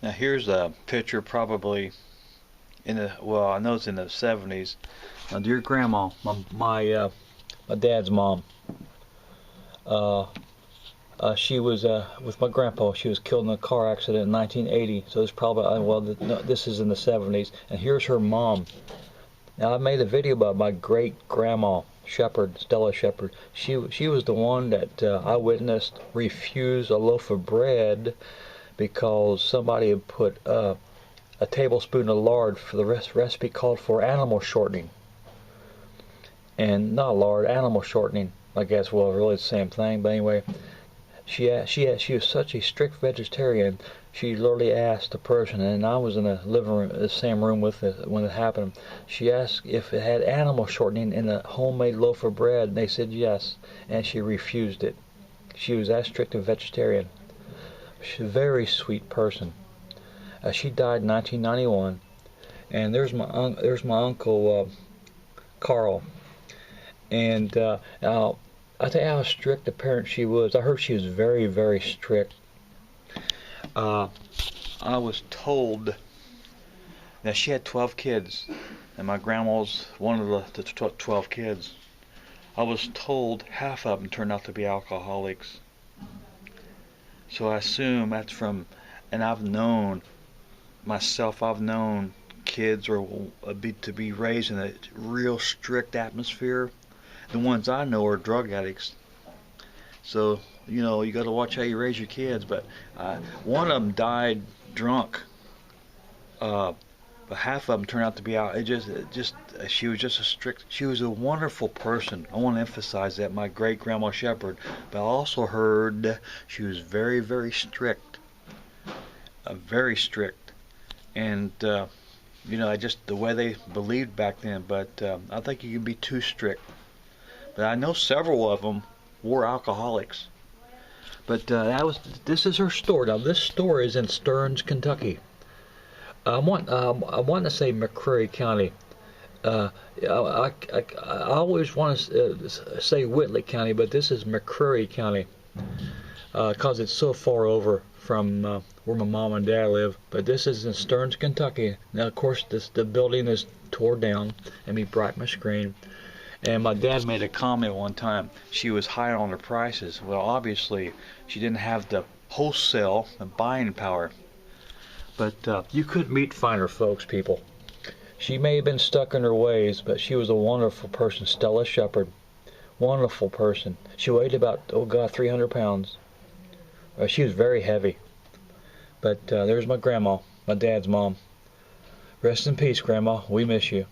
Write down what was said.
Now here's a picture probably in the, well, I know it's in the 70s. Now, dear grandma, my dad's mom, uh, she was with my grandpa. She was killed in a car accident in 1980. So it's probably, well, no, this is in the 70s. And here's her mom. Now, I made a video about my great grandma Shepherd, Stella Shepherd. She was the one that I witnessed refuse a loaf of bread because somebody had put a tablespoon of lard, for the recipe called for animal shortening. And not lard, animal shortening. I guess, well, really the same thing. But anyway, she was such a strict vegetarian. She literally asked the person, and I was in the living room, the same room with it when it happened. She asked if it had animal shortening in a homemade loaf of bread, and they said yes, and she refused it. She was that strict a vegetarian. She's a very sweet person. She died in 1991, and there's my uncle Carl, and I tell you how strict a parent she was. I heard she was very, very strict. I was told that she had 12 kids, and my grandma was one of the 12 kids. I was told half of them turned out to be alcoholics. So I assume that's from, and I've known myself, I've known kids to be raised in a real strict atmosphere. The ones I know are drug addicts. So, you know, you got to watch how you raise your kids. But one of them died drunk. But half of them turned out to be out. She was just a strict. She was a wonderful person. I want to emphasize that, my great grandma Shepherd. But I also heard she was very, very strict. Very strict. And you know, the way they believed back then. But I think you can be too strict. But I know several of them were alcoholics. But this is her store. Now this store is in Stearns, Kentucky. I want to say McCreary County. I always want to say Whitley County, but this is McCreary County because it's so far over from where my mom and dad live. But this is in Stearns, Kentucky. Now, of course, the building is tore down. Let me brighten my screen. And my dad made a comment one time. She was high on her prices. Well, obviously, she didn't have the wholesale and buying power. But you could meet finer folks, people. She may have been stuck in her ways, but she was a wonderful person, Stella Shepherd. Wonderful person. She weighed about, oh God, 300 pounds. She was very heavy. But there's my grandma, my dad's mom. Rest in peace, Grandma. We miss you.